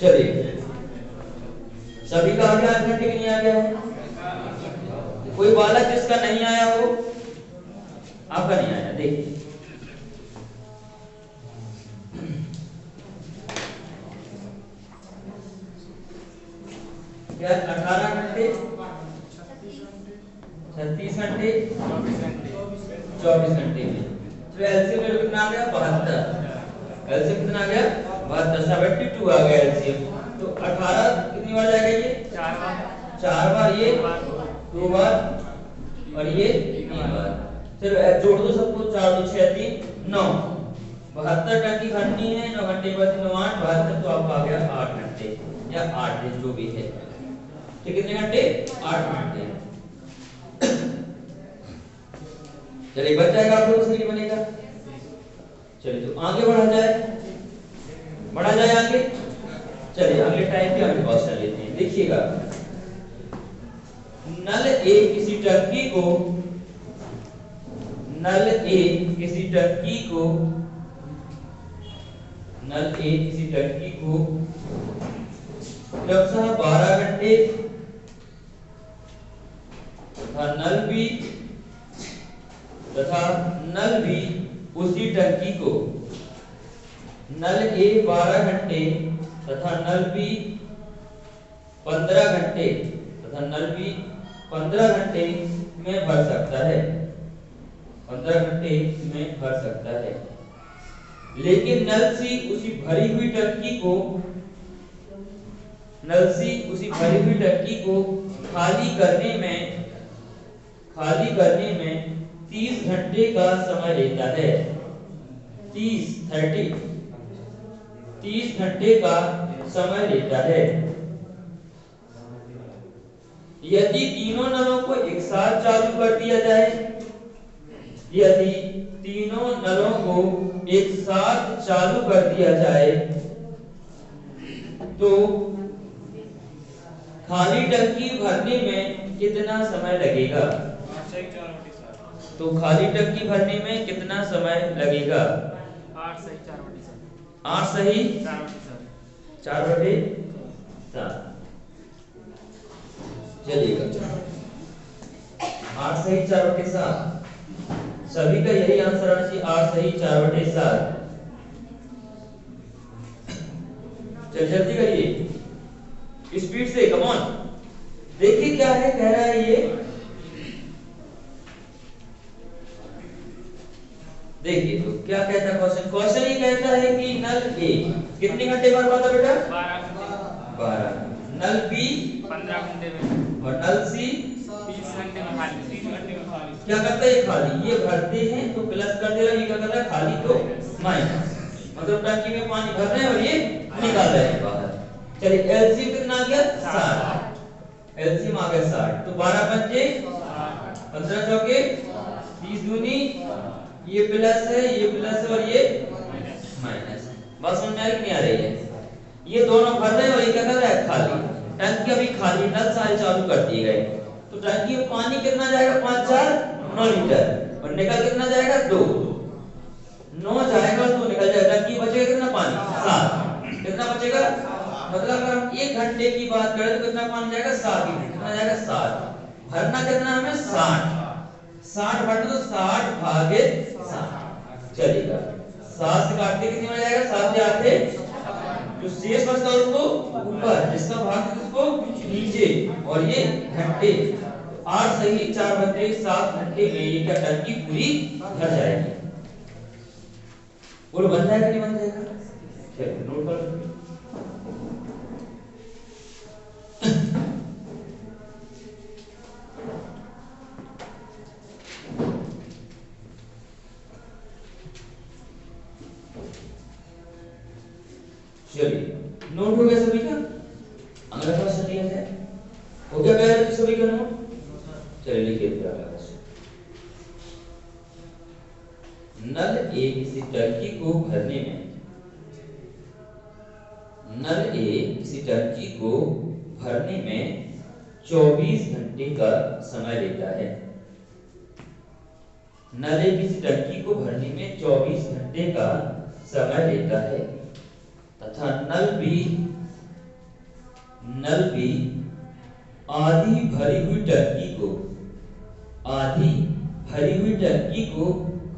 चलिए सभी का आ गया 8 घंटे की नहीं आ गया है? कोई बालक जिसका नहीं आया हो? आपका नहीं आया, देखिए क्या 18 घंटे 36 घंटे 24 घंटे में। तो एलसीएम मेरे कितना आ गया 72। एलसीएम कितना आ गया 72, 72 आ गया एलसीएम। तो 18 कितनी बार जाएगा ये? 4 बार, ये 2 बार और ये 3 बार। चलो जोड़ दो सबको, 4 2 6 3 9, 72 टन की भरनी है। 9 घंटे के बाद 9 8 72, तो आपका आ गया 8 घंटे या 8 दिन जो भी है। ठीक, कितने घंटे? 8 घंटे। चलिए बच जाएगा, आप लोग से नहीं बनेगा। चलिए तो आगे बढ़ा जाए आगे। चलिए अगले टाइप के हम क्वेश्चन लेते हैं। देखिएगा, नल ए किसी टंकी को क्रमशः 12 घंटे तथा नल बी उसी टंकी को, नल ए 12 घंटे तथा नल बी 15 घंटे तथा नल बी 15 घंटे में भर सकता है, 15 घंटे में भर सकता है। लेकिन नल सी उसी भरी हुई टंकी को खाली करने में 30 घंटे का समय लेता है। 30 घंटे का समय लेता है। यदि तीनों नलों को एक साथ चालू कर दिया जाए, तो खाली टंकी भरने में कितना समय लगेगा? तो खाली टंकी भरने में कितना समय लगेगा? 8 सही 4/7। 8 सही 4/7। चलिएगा 8 सही 4/7। सभी का यही आंसर आना चाहिए, 8 सही 4/7। चल जल्दी करिए, स्पीड से, कम ऑन। देखिए क्या है, कह रहा है ये, देखिए तो क्या कहता है क्वेश्चन ये कहता है कि नल ए कितने घंटे भर पाता बेटा? 12। नल बी 15 घंटे में, और नल सी 30 घंटे में खाली, 30 घंटे में खाली। क्या करता है खाली? ये भरते हैं तो प्लस कर दे रहा है, ये क्या कर रहा है खाली तो माइनस, मतलब टंकी में पानी भर रहे हैं और ये निकाल रहे हैं बाहर। चलिए एलसीएम कितना आ गया 60। एलसीएम आ गया 60, तो 12 पंजे 15 चौके 30 दूनी, ये प्लस है ये प्लस है और ये माइनस। बात समझ में आ रही नहीं आ रही है? ये दोनों भर रहे हैं और ये क्या कर रहा है खाली। टंकी अभी खाली, नल सारे चालू कर दिए गए, तो टंकी में पानी कितना जाएगा? 5 4 9 लीटर, और निकल कितना जाएगा? 2 9 जाएगा और 2 निकल जाएगा। टंकी बचेगा कितना पानी? 7। कितना बचेगा? मतलब अगर हम 1 घंटे की बात करें तो कितना पानी जाएगा? 7 लीटर। कितना जाएगा? 7। भरना कितना हमें? 60 भरना, तो 60 भागित 7 चलेगा। 7 से काटते कितनी हो जाएगा? 7 से 8 जो शेष बचता है उसको ऊपर, जिसका भाग उसको नीचे, और ये घंटे। 8 सही 4/7 घंटे में ये क्या टंकी पूरी भर जाएगी। और बन जाएगा नहीं बन जाएगा? चलिए नोट कर चलिए नोट हो गया सभी का? अगला क्वेश्चन लिया जाए। हो गया पहले सभी का नोट? चलिए लिखिए फिर अगला क्वेश्चन। नल ए किसी टंकी को भरने में 24 घंटे का समय लेता है। नल ए किसी टंकी को भरने में 24 घंटे का समय लेता है तथा नल बी नल बी आधी भरी हुई टंकी को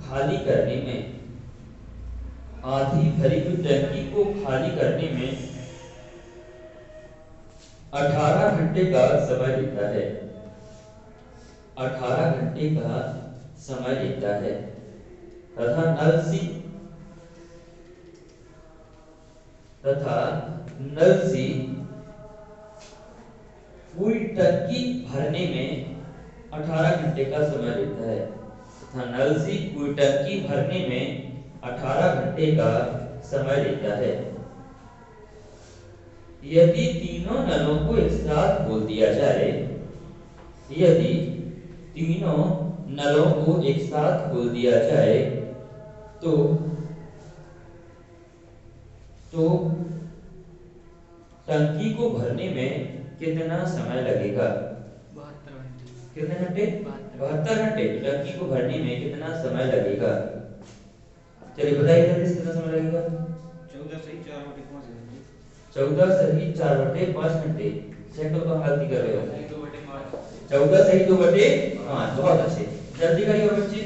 खाली करने में 18 घंटे का समय लेता है 18 घंटे का समय लेता है तथा नल से पूरी टंकी भरने में 18 घंटे का समय लेता है तथा नल से पूरी टंकी भरने में 18 घंटे का समय लेता है। यदि तीनों नलों को एक साथ खोल दिया जाए तो टंकी को भरने में कितना समय लगेगा? 72 घंटे। कितने घंटे? 72 घंटे। टंकी को भरने में कितना समय लगेगा? चलिए बताइए जल्दी, कितना समय लगेगा? 14 सही 4/5 घंटे। 14 सही 4/5 घंटे। चेक तो कहाँ गलती कर रहे हो? 2/5। 14 सही 2/5। बहुत अच्छे, जल्दी करिए बच्चे।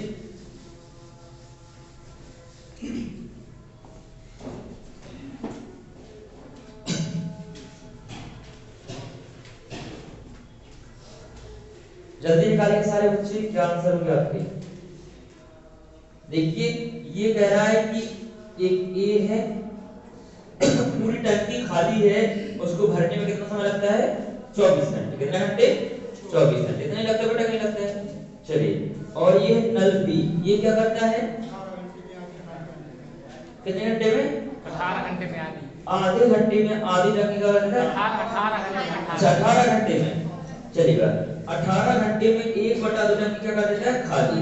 जल्दी निकालिए सारे बच्चे, क्या आंसर होंगे आपके? देखिए ये कह रहा है कि एक ए है, पूरी टंकी खाली है, उसको भरने में कितना समय लगता है? 24 घंटे। कितने घंटे? 24 घंटे। इतना ही लगता है बेटा, नहीं लगता है? चलिए, और ये नल बी, ये क्या करता है? कितने घंटे में? 18 घंटे में आधी। आधे घंटे में आधी टंकी का करता है? 18 घंटे में। 18 घंटे में। चलिएगा, 18 घंटे में 1/2 टंकी क्या कर देता है? खाली।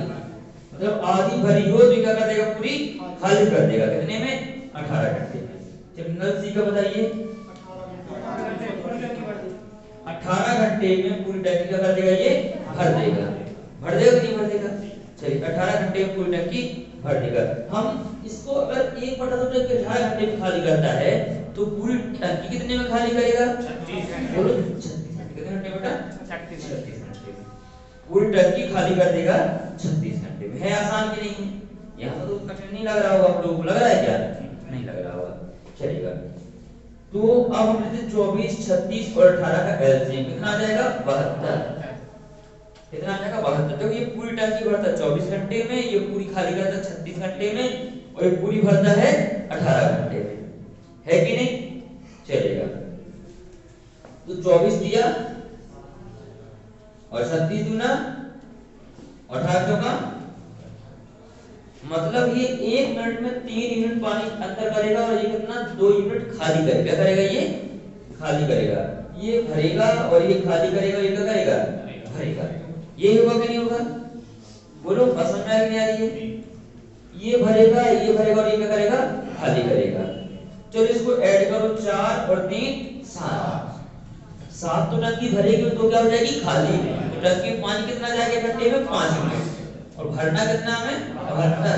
मतलब आधी भरी हो तो क्या कर देगा? पूरी खाली कर देगा। कितने में? 18 घंटे में। जब नल सी का बताइए। 18 घंटे में पूरी टंकी क्या कर देगा? ये भर देगा। भर देगा कि नहीं भर देगा? चलिए, 18 घंटे में पूरी टंकी भर देगा। हम इसको अगर 1/2 टंकी 18 घंटे में खाली करता है तो पूरी टंकी कितने में खाली करेगा? 36 घंटे। बोलो 36 घंटे। कितने घंटे बेटा? 36 घंटे में पूरी टंकी खाली कर देगा 36 घंटे में। है आसान कि नहीं है? यहाँ तो कठिन नहीं लग रहा होगा आप लोगों को, लग रहा है क्या? नहीं लग रहा होगा। चलेगा, तो अब हम लेते 24, 36 और 18 का एलसीएम कितना आ जाएगा? 72। कितना आ जाएगा? 72। तो ये पूरी टंकी भरता है 24 घंटे में, ये पूरी खाली करता है 36 घंटे में, और ये पूरी भरता है 18 घंटे में। है कि नहीं? चलेगा, तो 24 दिया और 36 दूना 18 चौका, मतलब ये 1 मिनट में 3 यूनिट पानी अंदर करेगा और ये कितना? 2 यूनिट खाली करेगा। क्या करेगा? ये खाली करेगा। ये भरेगा और ये खाली करेगा, ये क्या करेगा? भरेगा। ये होगा कि नहीं होगा? बोलो, समझ में आ रही है? ये भरेगा, ये भरेगा और ये क्या करेगा? खाली करेगा। चलो इसको ऐड करो, 4 और 3 7। 7 तो टंकी भरेगी तो क्या हो जाएगी? खाली। तो टंकी में पानी कितना जाएगा घंटे में? 5 यूनिट। और भरना कितना में? 72।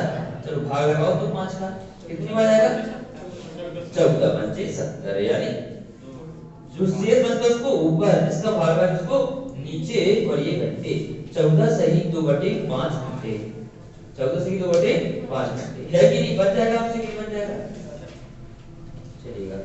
चलो भाग लगाओ तो 5 का, कितनी बार जाएगा? 14 पंचे 70, यानी जो शेष बचता है उसको ऊपर, इसका भाग है उसको नीचे, और ये घंटे। 14 सही 2/5 घंटे। 14 सही 2/5 घंटे। है कि नहीं? बन जाएगा आपसे कि बन जाएगा? चलिएगा,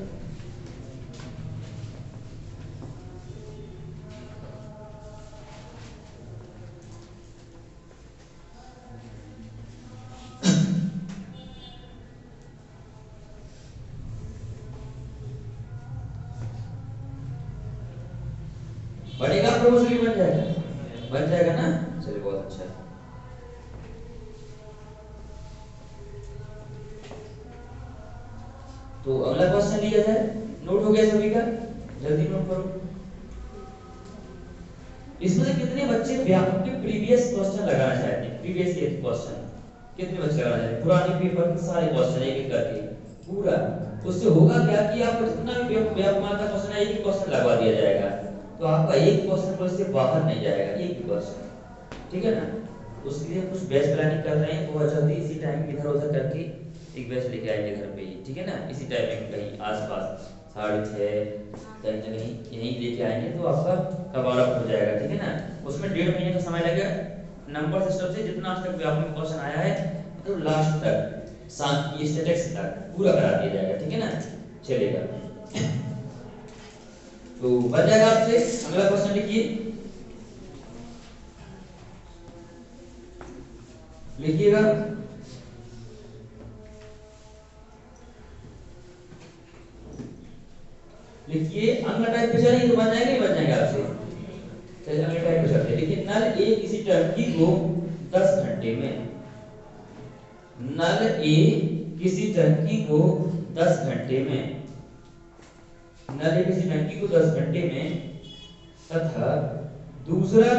बढ़ेगा प्रोपोर्शनली बन जाएगा? बन जाएगा ना? चलिए, बहुत अच्छा। तो अगला क्वेश्चन लिया जाए। नोट हो गया सभी का? जल्दी नोट करो। इसमें से कितने बच्चे व्यापक के प्रीवियस क्वेश्चन लगाना चाहते हैं? प्रीवियस ईयर क्वेश्चन कितने बच्चे लगाना चाहते हैं? पुराने पेपर के सारे क्वेश्चन एक एक करके पूरा। उससे होगा क्या कि आपको जितना भी व्यापक का क्वेश्चन है, एक ही क्वेश्चन लगवा दिया जाएगा, तो आपका एक क्वेश्चन को इससे बाहर नहीं जाएगा, एक ही क्वेश्चन। ठीक है ना? उसके लिए कुछ बैच प्लानिंग कर रहे हैं, बहुत जल्दी इसी टाइम इधर उधर करके एक बैच लेके आएंगे घर पे ही। ठीक है ना? इसी टाइम में कहीं आसपास 6:30 कहीं ना कहीं यहीं लेके आएंगे तो आपका कवर अप हो जाएगा, ठीक है ना। उसमें 1.5 महीने का समय लगेगा। नंबर सिस्टम से जितना आज तक व्यापक क्वेश्चन आया है मतलब लास्ट तक स्टैटिस्टिक्स तक पूरा करा दिया जाएगा, ठीक है ना। चलेगा तो बन जाएगा आपसे। अगला क्वेश्चन लिखिए, लिखिएगा लिखिए अगला टाइप पे चलिए तो बन जाएंगे, बन जाएंगे आपसे। चलिए अगले टाइप पे चलते हैं। देखिए नल ए किसी टंकी को 10 घंटे में, नल ए किसी टंकी को 10 घंटे में, नल ए किसी टंकी को 10 घंटे में तथा दूसरा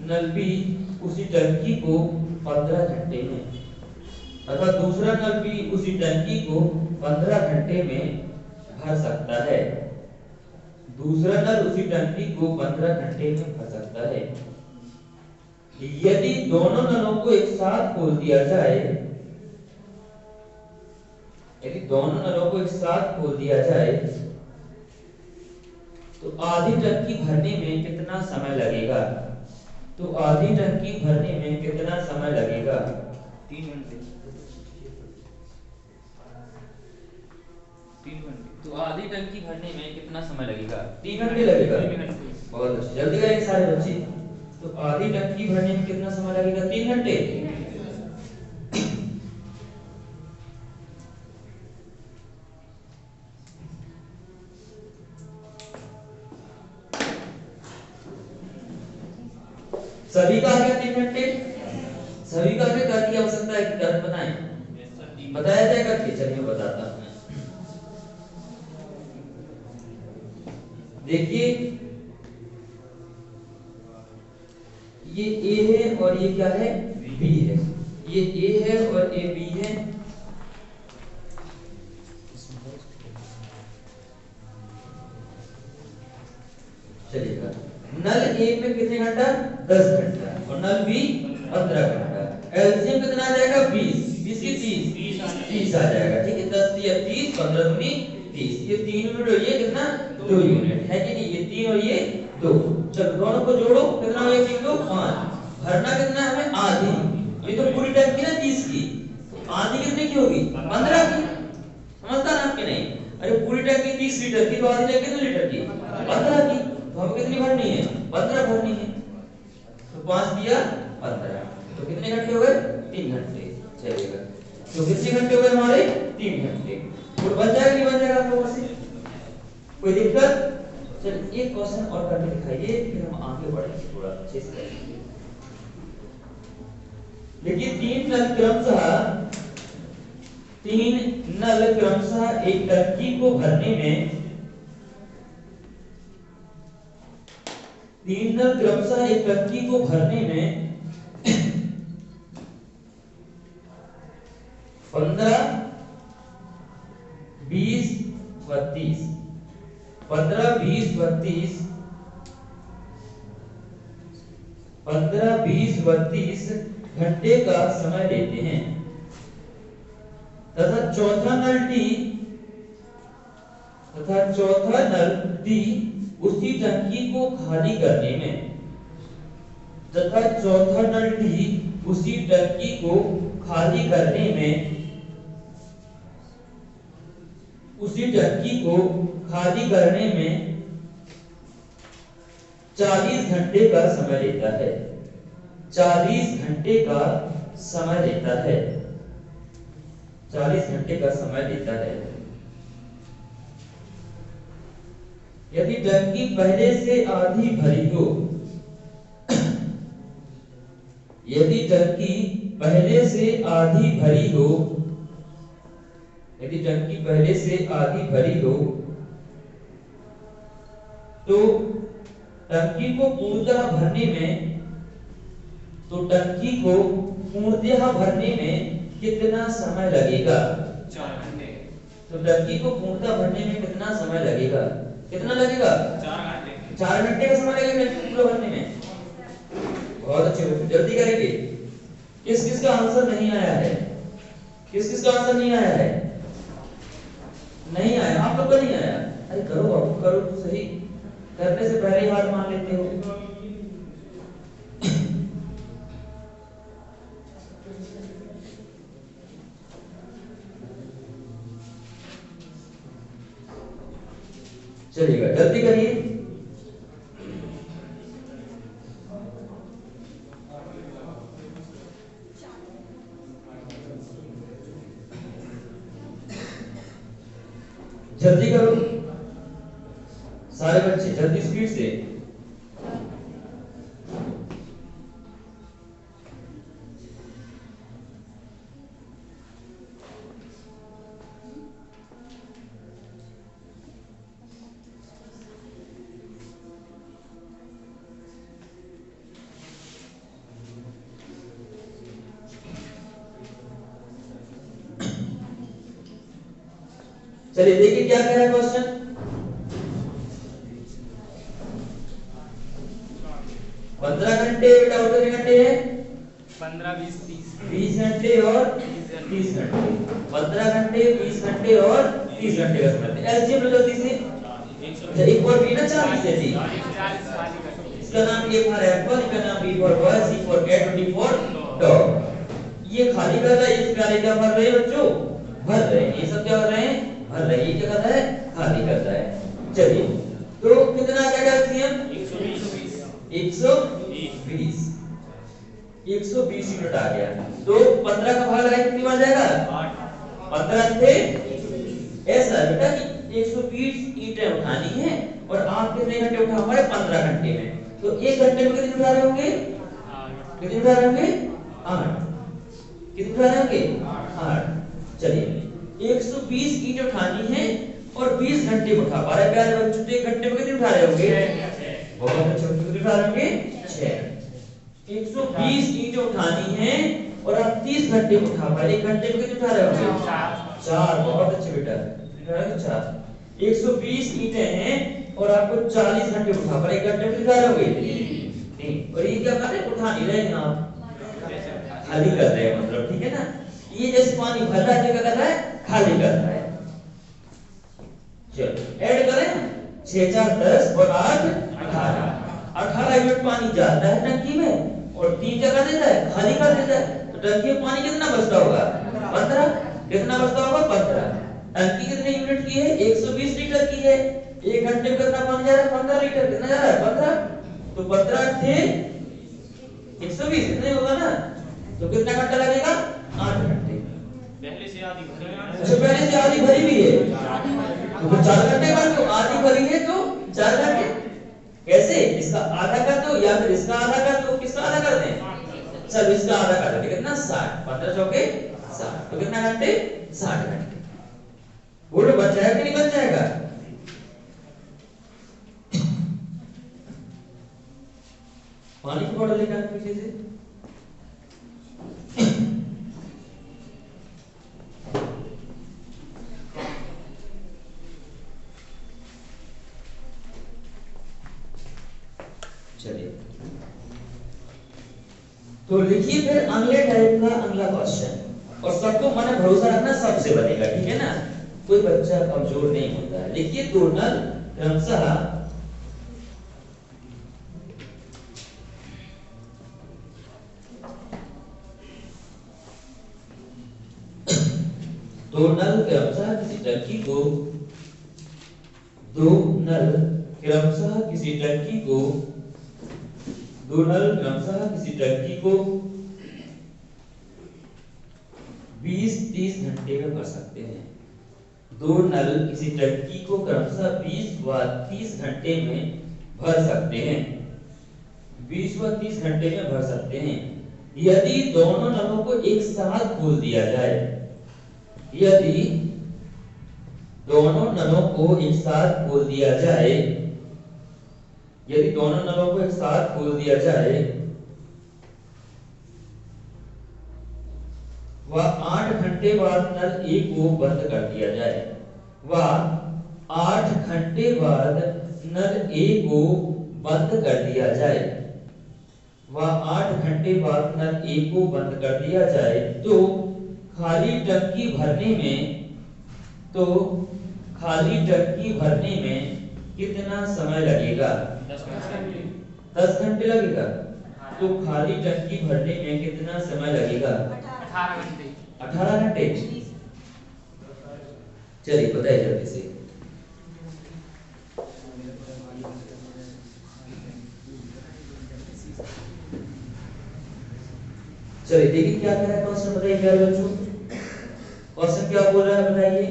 नल बी उसी टंकी को 15 घंटे में, तथा दूसरा नल बी उसी टंकी को 15 घंटे में भर सकता है। दूसरा नल उसी टंकी को 15 घंटे में भर सकता है। यदि दोनों नलों को एक साथ खोल दिया जाए, यदि दोनों नलों को एक साथ खोल दिया जाए तो आधी टंकी भरने में कितना समय लगेगा? तो आधी टंकी भरने में कितना समय लगेगा? 3 घंटे। 3 घंटे। तो आधी टंकी भरने में कितना समय लगेगा? 3 घंटे लगेगा। 3 घंटे। बहुत अच्छा, जल्दी करेंगे सारे बच्चे। तो आधी टंकी भरने में कितना समय लगेगा? 3 घंटे। सभी का क्या 3 घंटे? सभी का क्या कर की आवश्यकता है कि कर बताएं? बताया जाए करके, चलिए मैं बताता हूं। देखिए ये ए है और ये क्या है? बी है। ये ए है और ये बी है। चलिएगा, नल ए में कितने घंटा? 10 घंटा और नल बी 15 घंटा। एलसीएम कितना आ जाएगा? 20 20 की 30 आ जाएगा, ठीक है। 10 या 30, 15 दूनी 30। ये 3 यूनिट और ये कितना? 2 यूनिट है कि नहीं? ये 3 और ये 2। चलो दोनों को जोड़ो, कितना हो गया? 3 2 5। भरना कितना है हमें? आधी। ये तो पूरी टंकी ना 30 की, तो आधी कितने की होगी? 15 की। समझदार आपके नहीं? अरे पूरी टंकी 30 लीटर की, तो आधी टंकी कितने लीटर की? 15 की। तो हमें कितनी भरनी है? 15 भरनी है। तो 5 दिया 15, तो कितने घंटे हो गए? 3 घंटे। चलेगा, तो कितने घंटे हो गए हमारे? 3 घंटे। और बन जाएगा नहीं बन जाएगा आप लोगों से? कोई दिक्कत? चलिए एक क्वेश्चन और करके दिखाइए, फिर हम आगे बढ़ेंगे थोड़ा अच्छे से। देखिए 3 नल क्रमशः एक टंकी को भरने में, 3 नल क्रमशः एक टंकी को भरने में 15 20 32 15 20 32 15 20 32 घंटे का समय लेते हैं, तथा चौथा नल डी उसी टंकी को खाली करने में, तथा चौथा नल डी उसी टंकी को खाली करने में, उसी टंकी को खाली करने में 40 घंटे का समय लेता है। 40 घंटे का समय लेता है। 40 घंटे का समय लेता है। यदि टंकी पहले से आधी भरी हो, यदि टंकी पहले से आधी भरी हो, यदि टंकी पहले से आधी भरी हो तो टंकी को पूर्णतः भरने में, तो टंकी को पूर्णतः भरने में कितना समय लगेगा? 4 घंटे। तो टंकी को पूर्णतः भरने में कितना समय लगेगा? कितना लगेगा? 4 घंटे। 4 घंटे का समय लगेगा टंकी पूरा भरने में। बहुत अच्छे बच्चे, जल्दी करेंगे। किस किस का आंसर नहीं आया है? किस किस का आंसर नहीं आया है? नहीं आया, आप लोग को नहीं आया? अरे करो बाबू, करो तो सही, करने से पहले ही हार मान लेते हो। चलिएगा, जल्दी करिए। जल्दी करो सारे बच्चे, जल्दी स्पीड से। चलिए देखिए क्या कह रहा है क्वेश्चन। 15 घंटे बेटा, और कितने घंटे हैं? 15, 20, 30। 20 घंटे और 30 घंटे। 15 घंटे, 20 घंटे और 30 घंटे का समय। एलसीएम लो जल्दी से। अच्छा, एक और बी ना 40 है जी। इसका नाम ए फॉर एप्पल, इसका नाम B for boy, C for cat, D for dog. ये खाली कर रहा है, इस कार्य क्या भर रहे हैं बच्चों? भर रहे हैं। ये सब क्या कर रहे हैं? भर रहे हैं। ये क्या कर रहा है? खाली कर रहा है। चलिए, तो कितना आ गया एलसीएम? 120 यूनिट आ गया। तो 15 का भाग लगाए कितनी बार जाएगा? 15 थे। ऐसा है बेटा कि 120 ईंटें उठानी है और आप कितने घंटे उठा हमारे? 15 घंटे में। तो 1 घंटे में कितने उठा रहे होंगे? कितने उठा रहे होंगे? 8। कितने उठा रहे होंगे? 8। चलिए, 120 ईंट उठानी है और 20 घंटे में उठा पा रहे प्यारे बच्चों। तो 1 घंटे में कितने उठा रहे होंगे? बहुत अच्छे बच्चों, कितने उठा रहे होंगे? 6। 120 ईंटें उठानी है और आप 30 घंटे में उठा पाए। 1 घंटे में कितने उठा रहे होंगे? 4। बहुत अच्छे बेटा, 4। 120 ईंटें हैं और आपको 40 घंटे उठा पाए। 1 घंटे में कितने उठा रहे होंगे? 3। और ये क्या कर रहे हैं? उठा नहीं रहे हैं आप, खाली कर रहे हैं, मतलब ठीक है ना। ये जैसे पानी भर रहा है, क्या कर रहा है? खाली कर रहा है। चलो ऐड करें, 6 4 10 और 8 18। 18 यूनिट पानी जाता है टंकी में और 3 क्या कर देता है? खाली कर देता है। तो टंकी में पानी कितना बचता होगा? 15। कितना बचता होगा? 15। टंकी कितने यूनिट की है? 120 लीटर की है। 1 घंटे में कितना पानी जा रहा है? 15 लीटर। कितना जा रहा है? 15। तो 15 थे 120, इतने होगा ना। तो कितना घंटा लगेगा? 8 घंटे। पहले से आधी भरी है। अच्छा, पहले से आधी भरी हुई है, तो फिर 4 घंटे कर दो। आधी भरी है तो 4 घंटे। कैसे? इसका आधा कर दो या फिर इसका आधा कर दो। किसका आधा कर दें? चलो इसका आधा कर देते। कितना? 60। 15 चौके 60। तो कितना घंटे? 60 घंटे। बोलो बच जाएगा कि नहीं बच जाएगा? पानी की बोतल लेकर पीछे से। चलिए, तो लिखिए फिर अगले टाइप का अगला क्वेश्चन। और सबको मन भरोसा रखना, सबसे बनेगा, ठीक है ना। कोई बच्चा कमजोर नहीं होता है। लिखिए, दो नल क्रमशः दो नल क्रमशः किसी टंकी को दो नल क्रमशः किसी टंकी को 20-30 घंटे में भर सकते हैं। 2 नल किसी टंकी को क्रमशः 20 व 30 घंटे में भर सकते हैं। 20 व 30 घंटे में भर सकते हैं यदि दोनों नलों को एक साथ खोल दिया जाए। यदि दोनों नलों को एक साथ खोल दिया जाए, यदि दोनों नलों को एक साथ खोल दिया जाए व 8 घंटे बाद नल ए को बंद कर दिया जाए। व 8 घंटे बाद नल ए को बंद कर दिया जाए। व 8 घंटे बाद नल ए को बंद कर दिया जाए तो खाली टंकी भरने में खाली टंकी भरने में कितना समय लगेगा? 10 घंटे लगेगा। तो खाली टंकी भरने में कितना समय लगेगा? 18 घंटे। 18 घंटे। चलिए बताइए जल्दी से। चलिए देखिए क्या कह रहा है क्वेश्चन, बताइए प्यारे बच्चों, क्वेश्चन क्या बोल रहा है बताइए।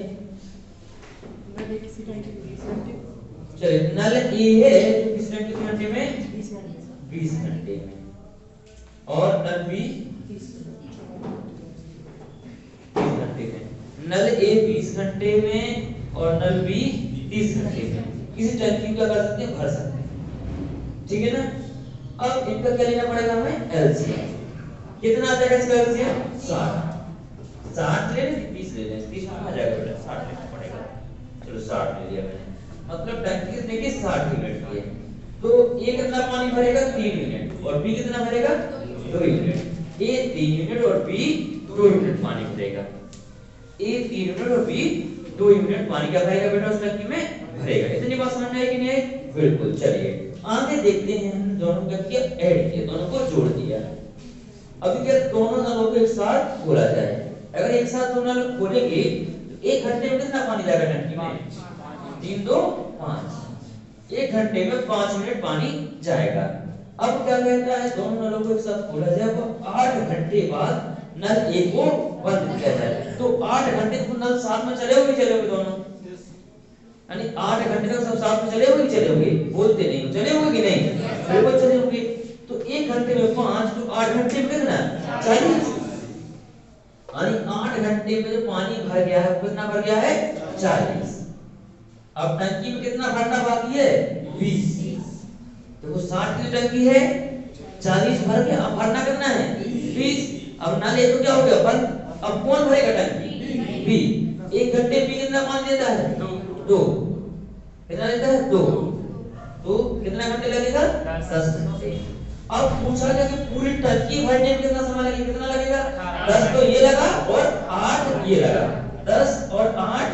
चलिए नल ए है तो कितने घंटे में? 20 घंटे में। और नल बी 30 घंटे में। नल ए 20 घंटे में और नल बी 30 घंटे में। किसी टंकी का कर सकते हैं, भर सकते हैं, ठीक है ना। अब इनका क्या लेना पड़ेगा हमें? एलसीएम। कितना आ जाएगा इसका एलसीएम? 60। 60 ले लें 30 ले लें? 30 में आ जाएगा बेटा, 60 लेना पड़ेगा। चलो 60 ले लिया मैंने। मतलब टंकी कितने की? 60 यूनिट की है। तो ए कितना पानी भरेगा? 3 यूनिट। और बी कितना भरेगा? 2 यूनिट। ए 3 यूनिट और बी 2 यूनिट पानी भरेगा। ए 3 यूनिट और बी 2 यूनिट पानी क्या भरेगा बेटा उस टंकी में? भरेगा। इतनी बात समझ में आई कि नहीं आई? बिल्कुल। चलिए आगे देखते हैं, हम दोनों का क्या ऐड किया, दोनों को जोड़ दिया। अभी क्या दोनों नलों को एक साथ खोला जाए। अगर एक साथ दोनों नल खोलेंगे तो 1 घंटे में कितना पानी जाएगा टंकी में? 3 2 5। 1 घंटे में 5 मिनट पानी जाएगा। अब क्या कहता है? दोनों नलों को एक साथ खोला जाए तो 8 घंटे बाद नल ए को बंद किया जाए। तो 8 घंटे तक नल साथ में चले होंगे, चले होंगे दोनों, यानी 8 घंटे तक सब साथ में चले होंगे, चले होंगे, बोलते नहीं चले होंगे कि नहीं? बिल्कुल चले होंगे। तो 1 घंटे में 5 तो 8 घंटे में कितना? 40। यानी 8 घंटे में जो पानी भर गया है कितना भर गया है? 40। अब टंकी में कितना भरना बाकी है? 20। देखो 60 की टंकी है, 40 भर गया, अब भरना कितना है? 20। अब नल ए तो क्या हो गया? बंद। अब कौन भरेगा टंकी? बी। 1 घंटे बी कितना पानी देता है? 2। कितना देता है? 2। तो कितना घंटे लगेगा? 10 घंटे। अब पूछा गया कि पूरी टंकी भरने में कितना समय लगेगा? कितना लगेगा? 10 तो ये लगा और 8 ये लगा। 10 और 8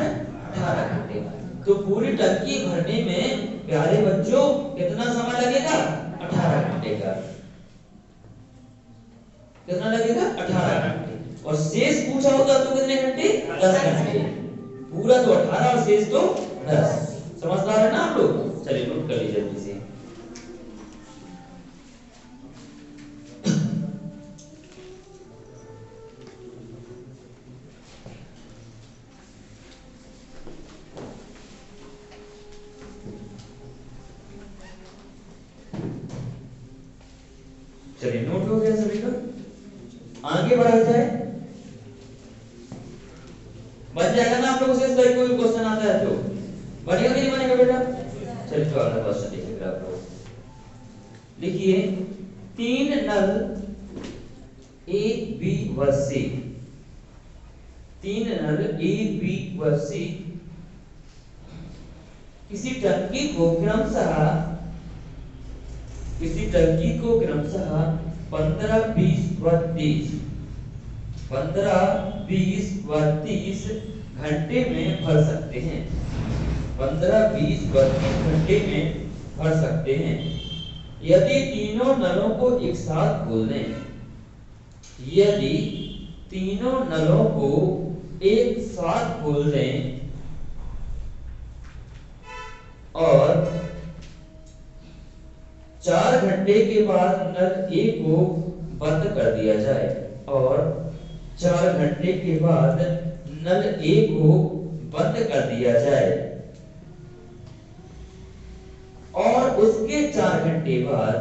18 घंटे। तो पूरी टंकी भरने में प्यारे बच्चों कितना समय लगेगा? 18 घंटे का। कितना लगेगा? 18 घंटे। और शेष पूछा होगा तो कितने घंटे? 10 घंटे। पूरा तो 18 और शेष तो 10। समझदार है ना आप लोग? चलिए नोट कर लीजिए जल्दी से। चलिए नोट हो गया सभी का। आगे बढ़ा जाए, बन जाएगा ना आप लोगों से? इस तरह कोई क्वेश्चन आता है तो बनेगा कि नहीं बनेगा बेटा? चलिए तो अगला क्वेश्चन देखिए फिर आप लोग। लिखिए 3 नल ए बी व सी। 3 नल ए बी व सी किसी टंकी को क्रमशः 15 20 व 30 घंटे में भर सकते हैं। 15 20 व 30 घंटे में भर सकते हैं यदि तीनों नलों को एक साथ खोल दें। यदि तीनों नलों को एक साथ खोल दें और 4 घंटे के बाद नल ए को बंद कर दिया जाए। और 4 घंटे के बाद नल ए को बंद कर दिया जाए और उसके 4 घंटे बाद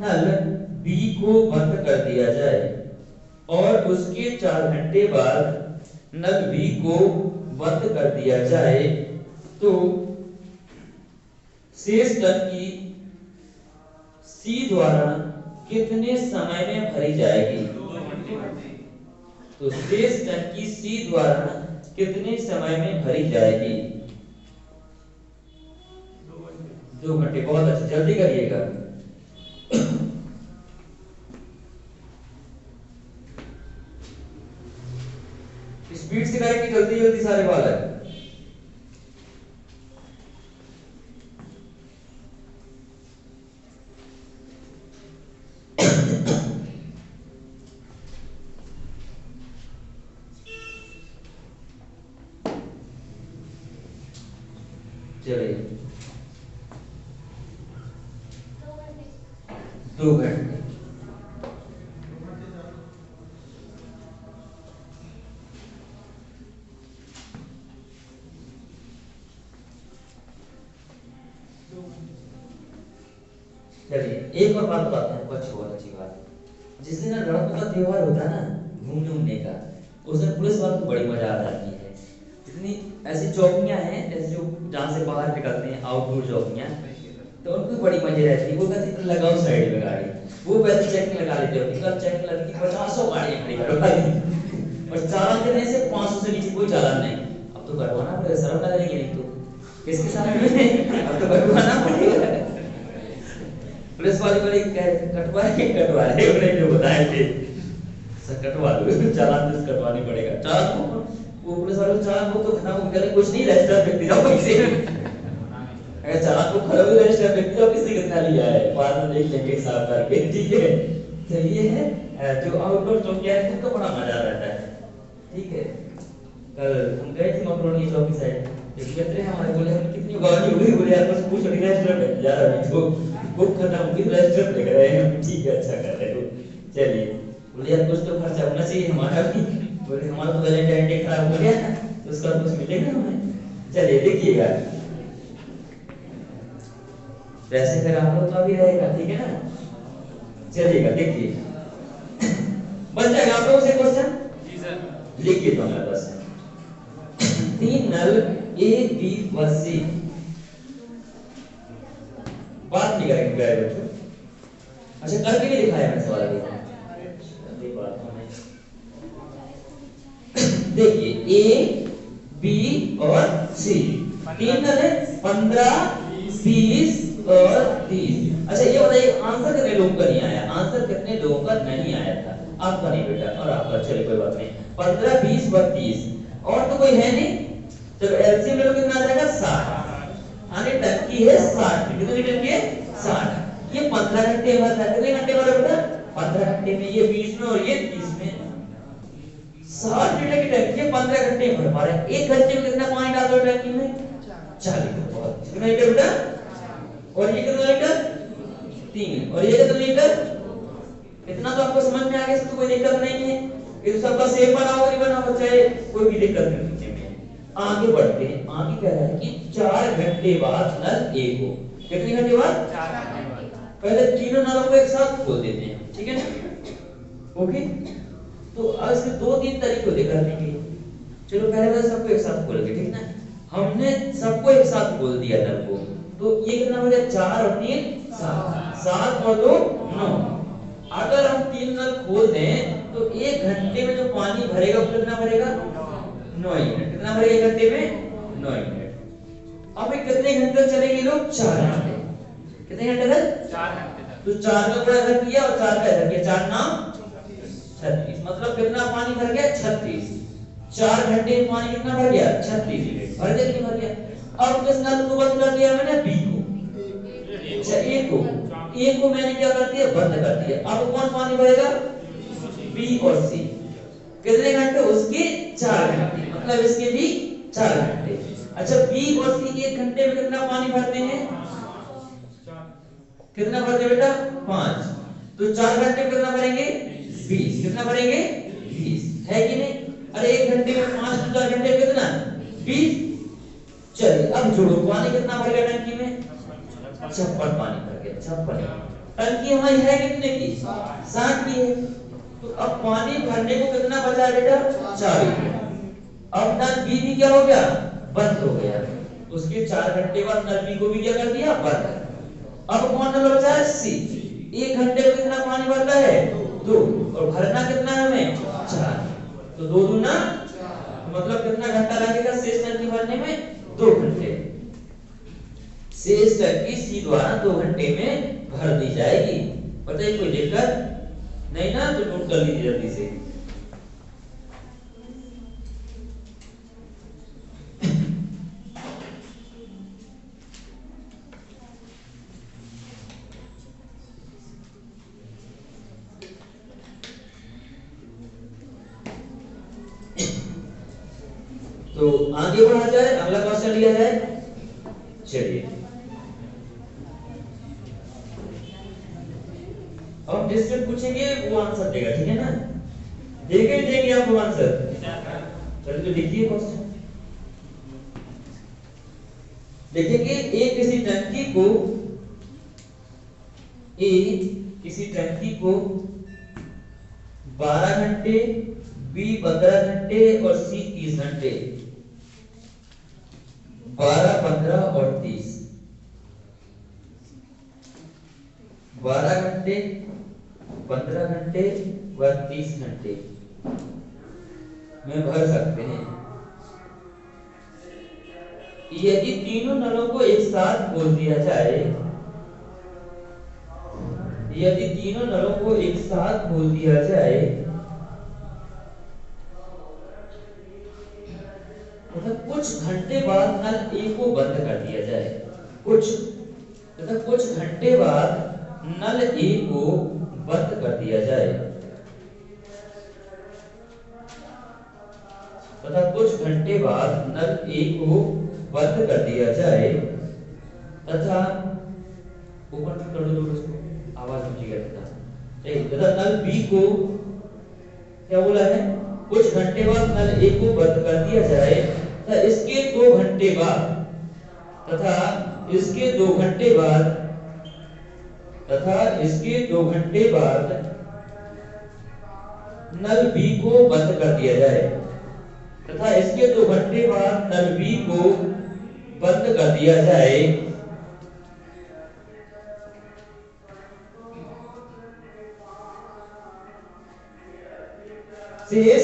नल बी को बंद कर दिया जाए और उसके 4 घंटे बाद नल बी को बंद कर दिया जाए तो शेष टंकी सी द्वारा कितने समय में भरी जाएगी? तो शेष टंकी सी द्वारा कितने समय में भरी जाएगी? 2 घंटे। बहुत अच्छा, जल्दी करिएगा। स्पीड से करेंगे जल्दी जल्दी सारे वाला है। चलिए 2 घंटे। चलिए एक और बात बताते हैं आपको, अच्छी बहुत अच्छी बात। जिस दिन लड़कों का त्योहार होता है ना घूमने उमने का, उस दिन पुलिस वालों को बड़ी मजा आ जाती है। इतनी ऐसी चौकियां हैं जैसे जो जहाँ से बाहर निकलते हैं आउटडोर चौकियां, तो उनको बड़ी मजे रहती है। वो कहते हैं लगाओ साइड में गाड़ी, वो वैसे चेकिंग लगा लेते होते, कल चेकिंग लगती 50 गाड़ियां खड़ी करो भाई, और चालान देने से 500 से नीचे कोई चालान नहीं। अब तो कटवाना पड़ेगा, शर्म लगा लेंगे नहीं तो किसके सामने में अब तो कटवाना पड़ेगा। पुलिस वाले बोले कटवा रहे उन्हें जो बताए थे सर कटवा दो, चालान तो कटवानी पड़ेगा। चालान वो पुलिस वाले चालान को तो खत्म हो गया, कुछ नहीं रजिस्टर व्यक्ति जाओ पैसे, अगर चालान को खराब हो रजिस्टर व्यक्ति जाओ किसने कितना लिया है बाद में देख लेंगे हिसाब करके, ठीक है। तो ये है जो आउटडोर चौकियां है उनका बड़ा मजा रहता है, ठीक है। कल हम गए थे मकरोनी चौकी साइड, एक मित्र हैं हमारे बोले हम कितनी गाड़ी हो गई, बोले यार बस पूछ रही रजिस्टर पे जा रहा है तो बुक खत्म हो गई रजिस्टर पे कर रहे हैं, ठीक है अच्छा कर रहे हो। चलिए बोले यार कुछ तो खर्चा होना चाहिए हमारा भी, बोले हमारा तो वैलेंटाइन डे खराब हो गया तो उसका कुछ मिलेगा हमें। चलिए देखिएगा वैसे फिर आप लोग का भी रहेगा, ठीक है ना। चलिएगा देखिए बन जाएगा आप लोगों से क्वेश्चन जी सर। लिखिए तो हमारे पास 3 नल ए बी व सी, बात नहीं करेंगे प्यारे बच्चों। अच्छा करके भी दिखाया मैंने सवाल अभी देखिए ए बी और सी 3 नल है 15 20 और 30। अच्छा ये बताइए आंसर कितने लोगों का नहीं आया, आंसर कितने लोगों का नहीं आया था? आपका नहीं बेटा और आपका, चलिए कोई बात नहीं। 15 20 व 30 और तो कोई है नहीं, चलो एलसीएम में कितना आ जाएगा 60। आने टंकी है 60, कितने लीटर की है 60। ये 15 घंटे भर है, कितने घंटे भर बेटा 15 घंटे में, ये 20 में और ये 30 में 60 लीटर की टंकी है 15 घंटे में भर पा रहे हैं। 1 घंटे में कितना पानी डाल दो टंकी में 4 लीटर। बहुत कितना लीटर बेटा, और ये कितना लीटर 3, और ये कितना लीटर, इतना तो आपको समझ में आ गया, तो कोई दिक्कत नहीं है। ये तो सबका सेम बना हुआ नहीं बना हुआ, चाहे कोई भी दिक्कत नहीं। आगे बढ़ते हैं, आगे कह रहा है कि 4 घंटे बाद नल ए को, कितने घंटे बाद 4 घंटे बाद, पहले तीनों नलों को एक साथ खोल देते हैं, ठीक है ना। ओके तो अब इसके 2-3 तरीके होते करने के। चलो पहले बार सबको एक साथ खोल के, ठीक ना, हमने सबको एक साथ खोल दिया नल को, तो ये कितना हो गया 4 और 3 7, 7 और 2 9। अगर हम 3 नल खोल दें तो 1 घंटे में जो पानी भरेगा वो कितना भरेगा 9 यूनिट। कितना भरेगा 1 घंटे में 9 यूनिट। अब कितने घंटे चलेंगे लोग 4 घंटे। कितने घंटे तक 4 घंटे तक। तो 4 का गुणा इधर किया और 4 का इधर किया, 4 9 36, मतलब कितना पानी भर गया 36। 4 घंटे में पानी कितना भर गया 36 यूनिट भर गया कि भर गया। अब किस नल को बंद कर दिया मैंने बी को, अच्छा ए को मैंने क्या कर दिया बंद कर दिया। अब कौन पानी भरेगा बी और सी, कितने घंटे उसके 4 घंटे, मतलब इसके भी 4 घंटे। अच्छा बी और सी 1 घंटे में कितना पानी भरते हैं, कितना भरते बेटा 5, तो 4 घंटे में कितना भरेंगे 20, कितना भरेंगे 20 है कि नहीं। अरे 1 घंटे में 5 तो 4 घंटे में कितना 20। चलिए अब जोड़ो पानी कितना भर गया टंकी में 56 पानी भर गया 56। टंकी हमारी है कितने की 60 की है, तो अब पानी भरने को कितना बचा बेटा 4 लीटर। अब नल बी भी क्या हो गया बंद हो गया, उसके 4 घंटे बाद नल बी को भी क्या कर दिया बंद। अब कौन नल बचा है सी, 1 घंटे में कितना पानी भरता है 2, और भरना कितना है हमें 4, तो 2 दूना मतलब कितना घंटा लगेगा शेष टंकी भरने में 2 घंटे। शेष टंकी सी द्वारा 2 घंटे में भर दी जाएगी। बताइए कोई दिक्कत नहीं ना, तो नोट कर लीजिए जल्दी से। तो आगे बढ़ा जाए, अगला क्वेश्चन लिया जाए। चलिए अब जिससे पूछेंगे वो आंसर देगा, ठीक है ना? देंगे आपको आंसर। चलिए तो लिखिए क्वेश्चन। देखेंगे एक किसी टंकी को 12 घंटे, बी 15 घंटे और सी 30 घंटे, 12, 15 और 30, 12 घंटे, 15 घंटे व 30 घंटे में भर सकते हैं। यदि तीनों नलों को एक साथ खोल दिया जाए, यदि तीनों नलों को एक साथ खोल दिया जाए तथा कुछ घंटे बाद नल ए को बंद कर दिया जाए, कुछ घंटे बाद नल ए को बंद कर दिया जाए, तथा कुछ घंटे बाद नल ए को बंद कर दिया जाए तथा ऊपर कर दो उसको, आवाज ऊंची करना, तथा नल बी को क्या बोला है, कुछ घंटे बाद नल ए को बंद कर दिया जाए तथा इसके 2 घंटे बाद नल बी को बंद कर दिया जाए, तथा इसके 2 घंटे बाद नल बी को बंद कर दिया जाए। शेष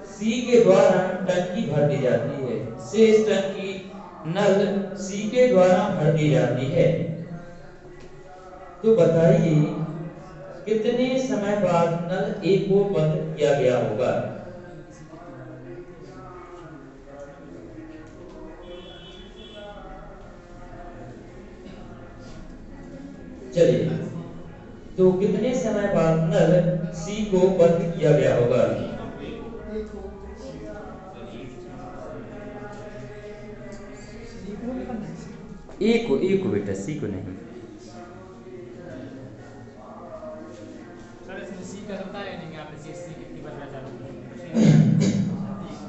सी के द्वारा टंकी भर दी जाती है, शेष टंकी नल सी के द्वारा भर दी जाती है। तो बताइए कितने समय बाद नल ए को बंद किया गया होगा? चलिए तो कितने समय बाद नल सी को बंद किया गया होगा? ए को बेटा, सी को नहीं।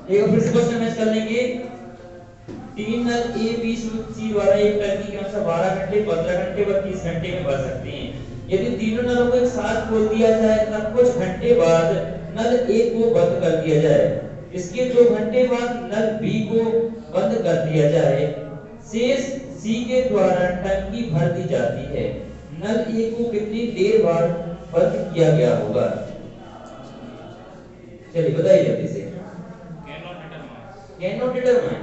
एक फिर से क्वेश्चन मैच कर लेंगे। 3 नल ए बी सी द्वारा एक टंकी के अनुसार 12 घंटे, 15 घंटे व 30 घंटे में भर सकते हैं। यदि तीनों नलों को एक साथ खोल दिया जाए तब कुछ घंटे बाद नल ए को बंद कर दिया जाए, इसके 2 घंटे बाद नल बी को बंद कर दिया जाए, शेष सी के द्वारा टंकी भर दी जाती है। नल ए को कितनी देर बाद बंद किया गया होगा? चलिए बताइए जल्दी से। Can not determine.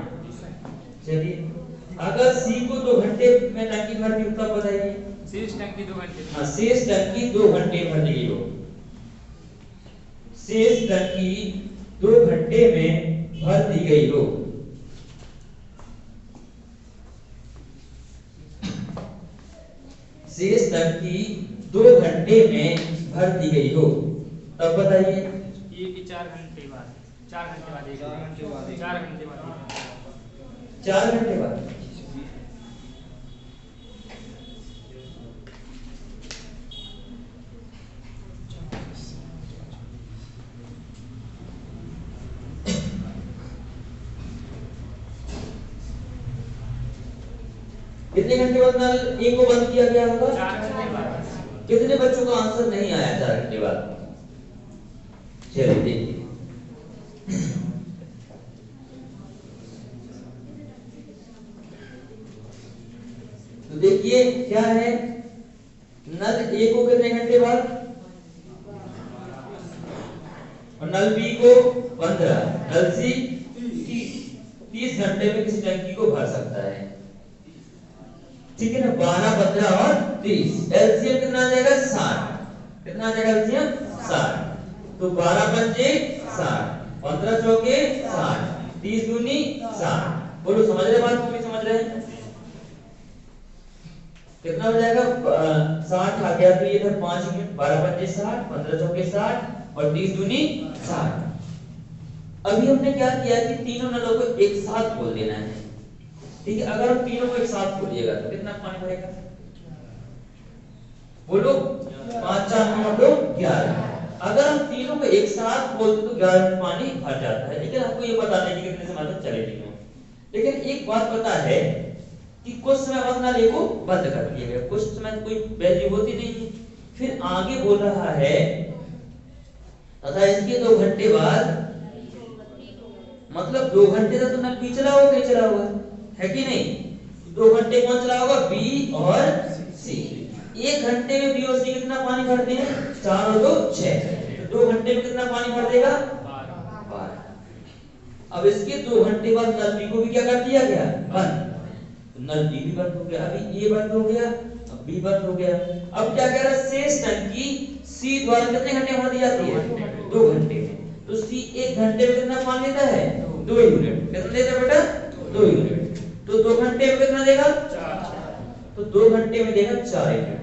चलिए अगर सी को 2 घंटे में टंकी भर दी तब बताइए। शेष टंकी 2 घंटे। हाँ, शेष टंकी 2 घंटे भर दी गई हो, शेष टंकी 2 घंटे में भर दी गई हो। शेष टंकी 2 घंटे में भर दी गई हो तब बताइए। ये कि 4 घंटे बाद, 4 घंटे बाद, 4 घंटे बाद, 4 घंटे बाद, 4 घंटे बाद। कितने घंटे बाद नल ए को बंद किया गया होगा? 4 घंटे बाद। कितने बच्चों का आंसर नहीं आया 4 घंटे बाद? चलिए देखिए। तो देखिए क्या है, नल ए को कितने घंटे बाद और नल बी को 15, नल सी 30 घंटे में किसी टंकी को भर सकता है, ठीक है ना? 12, 15 और 30, एलसीएम कितना आ जाएगा? 60। कितना आ जाएगा एलसीएम? 60। तो 12 पंजे 60, 15 चौके 60, 30 दूनी 60। बोलो समझ रहे बात? पूरी समझ रहे हैं? कितना हो जाएगा? 60 आ गया तो ये इधर 5 यूनिट, 12 पंजे 60, 15 चौके 60 और 30 दूनी 60। अभी हमने क्या किया कि तीनों नलों को एक साथ खोल देना है। ठीक है, अगर हम तीनों को एक साथ खोलिएगा तो कितना पानी भरेगा? बोलो, 5 4 9 2 11। अगर हम तीनों को एक साथ खोलते तो 11 में पानी भर जाता है। लेकिन हमको ये पता नहीं कि कितने समय तक चले तीनों। लेकिन एक बात पता है कि कुछ समय बाद नल को बंद कर दिया गया, कुछ समय कोई वैल्यू होती नहीं है। फिर आगे बोल रहा है तथा इसके 2 घंटे बाद, मतलब 2 घंटे तक तो नल बी चला होगा, नहीं चला होगा, है कि नहीं? 2 घंटे कौन चला होगा? बी और सी। 1 घंटे में बी और सी कितना पानी भरते हैं? 4 और 2 6। तो 2 घंटे में कितना पानी भर देगा? 12। अब इसके 2 घंटे बाद नल बी को भी क्या कर दिया गया? बंद। तो नल बी भी बंद हो गया। अभी ए बंद हो गया, अब बी बंद हो गया। अब क्या कह रहा है? शेष टंकी सी द्वारा कितने घंटे भर दी जाती है? 2 घंटे में। तो सी 1 घंटे में कितना पानी देता है? 2 यूनिट। कितना देता है बेटा? 2 यूनिट। तो 2 घंटे में कितना देगा? 4। तो 2 घंटे में देगा 4 यूनिट।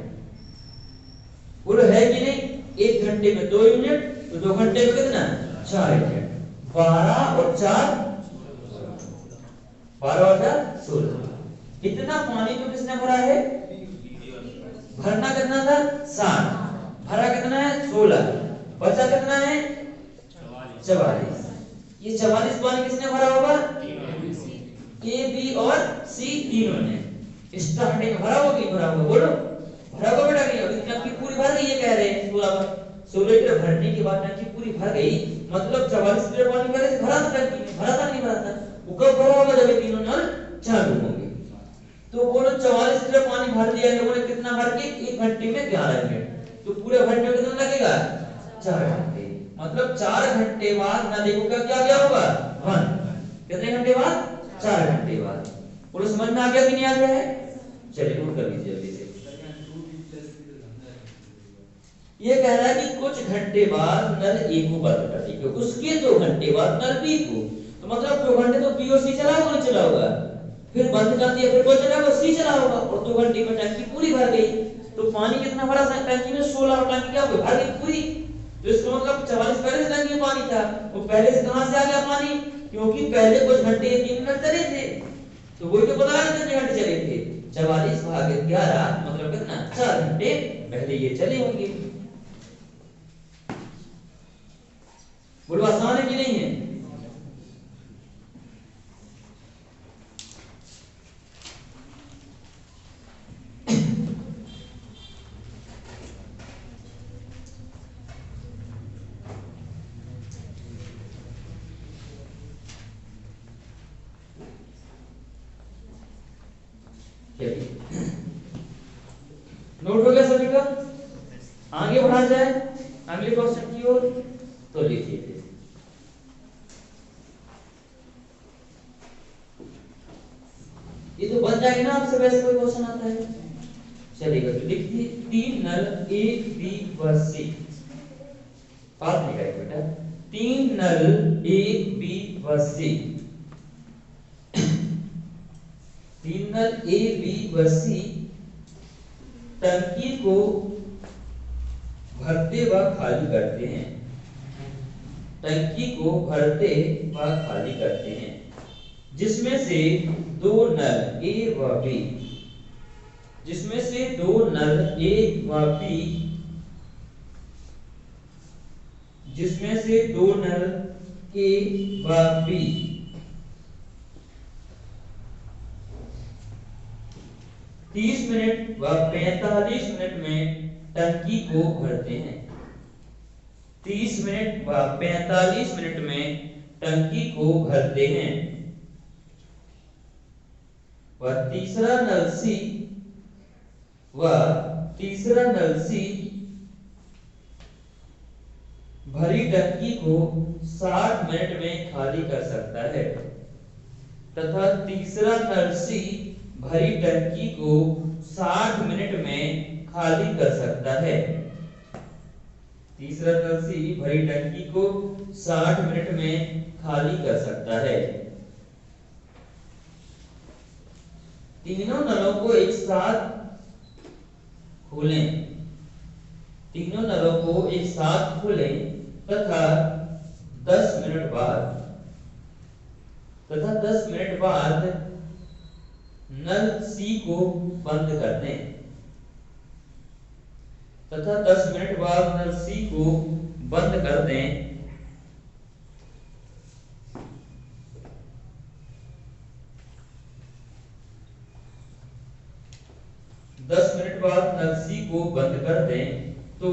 बोलो है कि नहीं? 1 घंटे में 2 यूनिट, तो 2 घंटे में कितना? 4 यूनिट। 12 और 4 12 और 4 16। इतना पानी तो किसने भरा है? भरना कितना था? 60। भरा कितना है? 16। बचा कितना है? 44। ये 44 पानी किसने भरा होगा? ए बी और सी तीनों ने। स्टार्टिंग भरा होगा कि भरा होगा? बोलो, भरा होगा बेटा? नहीं, अभी टंकी पूरी भर गई, ये कह रहे हैं 16 लीटर भरने के बाद टंकी पूरी भर गई, मतलब 44 लीटर पानी पहले से भरा था टंकी में। भरा था नहीं भरा था? वो कब भरा होगा? जब ये तीनों नल चालू होंगे। तो बोलो 44 लीटर पानी भर दिया लोगों ने। कितना भर के? 1 घंटे में 11 मिनट। तो पूरे भरने में कितना लगेगा? 4 घंटे। मतलब 4 घंटे बाद नदी को क्या होगा? बंद। कितने घंटे बाद? 4 घंटे बाद। बोलो समझ में आ गया कि नहीं आ गया है? चलिए नोट कर लीजिए जल्दी से। ये कह रहा है कि कुछ घंटे बाद नल ए को बंद कर देंगे, उसके 2 घंटे बाद नल बी को। तो मतलब 2 घंटे तो बी और सी चला होगा, नहीं चला होगा? फिर बंद कर दिया, फिर कौन चला होगा? सी चला होगा। और 2 घंटे में टंकी पूरी भर गई। तो पानी कितना भरा था टंकी में? 16। और टंकी क्या भर गई पूरी। तो इसका मतलब 44 पहले से टंकी में पानी था। वो पहले से कहां से आ गया पानी? क्योंकि पहले कुछ घंटे 3 मिनट चले थे। तो वही तो पता है कितने घंटे चले थे? 44 भागे 11, मतलब कितना? 4 घंटे पहले ये चले होंगे। बोलो आसान है कि नहीं है? नोट हो गया सभी का? आगे बढ़ा जाए अगले क्वेश्चन की ओर। तो लिखिए, ये तो बन जाएगा ना आपसे, वैसे कोई क्वेश्चन आता है चलेगा। तो लिखिए 3 नल ए बी व सी। बात नहीं करें बेटा, 3 नल ए बी व सी। 3 नल ए बी व सी टंकी को भरते व खाली करते हैं। टंकी को भरते व खाली करते हैं, जिसमें से 2 नल ए व बी, जिसमें से 2 नल ए व बी, जिसमें से 2 नल ए व बी 30 मिनट व 45 मिनट में टंकी को भरते हैं। 30 मिनट व 45 मिनट में टंकी को भरते हैं। व तीसरा नल सी भरी टंकी को 60 मिनट में खाली कर सकता है, तथा तीसरा नल सी भरी टंकी को 60 मिनट में खाली कर सकता है। तीसरा नल सी भरी टंकी को 60 मिनट में खाली कर सकता है। तीनों नलों को एक साथ खोलें। तीनों नलों को एक साथ खोलें तथा 10 मिनट बाद तथा 10 मिनट बाद नल सी को बंद कर दें, तथा 10 मिनट बाद नल सी को बंद कर दें। 10 मिनट बाद नल सी को बंद कर दें तो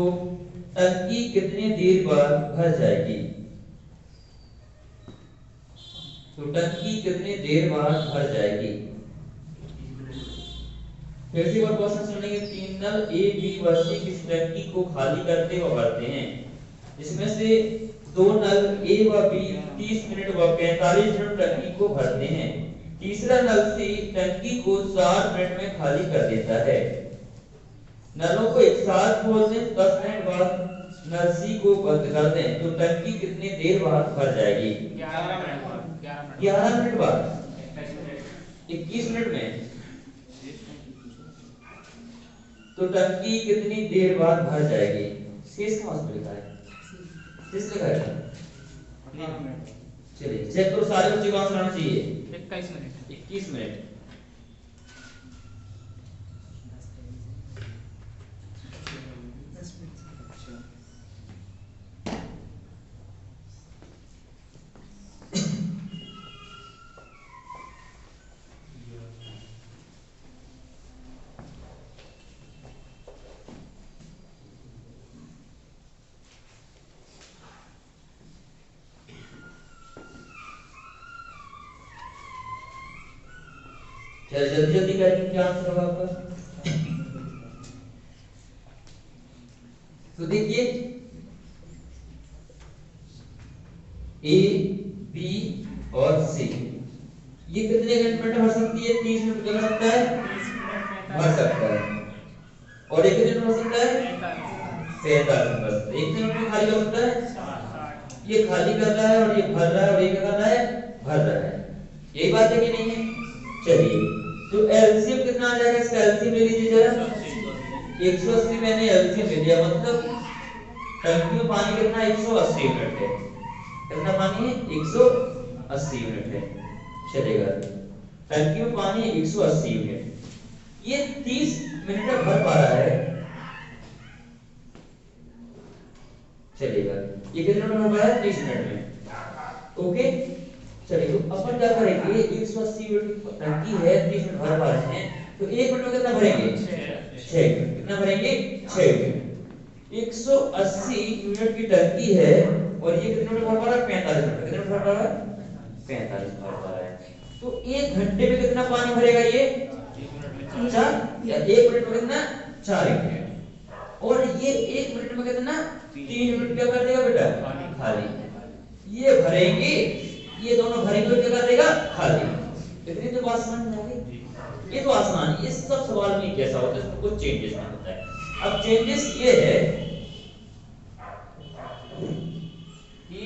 टंकी कितनी देर बाद भर जाएगी? तो टंकी कितनी देर बाद भर जाएगी? फिर से एक बार क्वेश्चन सुनेंगे। 3 नल ए बी व सी किस टंकी को खाली करते व भरते हैं? इसमें से 2 नल ए व बी 30 मिनट व 45 मिनट टंकी को भरते हैं। तीसरा नल सी टंकी को 4 मिनट में खाली कर देता है। नलों को एक साथ खोल दें, 10 मिनट बाद नल सी को बंद कर दें तो टंकी कितनी देर बाद भर जाएगी? 11 मिनट बाद। 11 मिनट बाद, 21 मिनट में। तो टंकी कितनी देर बाद भर जाएगी? शेष कहां से लिखा है? शेष लिखा है। चलिए चेक करो, सारे बच्चे को आंसर आना चाहिए। 21 मिनट। 21 मिनट। चलिए जल्दी जल्दी करेंगे, क्या आंसर होगा आपका? तो देखिए ए बी और सी ये कितने मिनट में भर सकती है? 30 मिनट में भर सकता है, भर सकता है। और एक मिनट में भर सकता है 45 मिनट। एक मिनट में खाली कर सकता है। ये खाली कर रहा है और ये भर रहा है और ये क्या कर रहा है? भर रहा है। यही बात है कि नहीं है? चलिए तो एलसीएम कितना आ जाएगा? इसका एलसीएम ले लीजिए जरा। 180 मैंने एलसीएम ले लिया, मतलब टंकी में पानी कितना? 180 यूनिट है। कितना पानी है? 180 यूनिट है। चलेगा, टंकी में पानी 180 यूनिट। ये 30 मिनट में भर पा रहा है। चलेगा, ये कितने मिनट में भर पा रहा है? 30 मिनट में। ओके चलिए तो अपन क्या करेंगे? 180 यूनिट टंकी है, 30 मिनट भर पा रहे हैं, तो 1 मिनट में कितना भरेंगे? 6 यूनिट। कितना भरेंगे? 6 यूनिट। 180 यूनिट की टंकी है और ये कितने मिनट भर पा रहा है? 45 मिनट। कितने मिनट भर पा रहा है? 45 भर पा रहा है। तो 1 घंटे में कितना पानी भरेगा ये? 4 या 1 मिनट में कितना? 4 यूनिट। और ये 1 मिनट में कितना? 3 यूनिट क्या कर देगा बेटा? खाली। ये भरेंगे, ये दोनों भरेंगे और क्या कर देगा? खाली। इतनी तो बात समझ में आ गई। ये तो आसान है। इस सब सवाल में कैसा होता है? इसमें कुछ चेंजेस नहीं होता है। अब चेंजेस ये है कि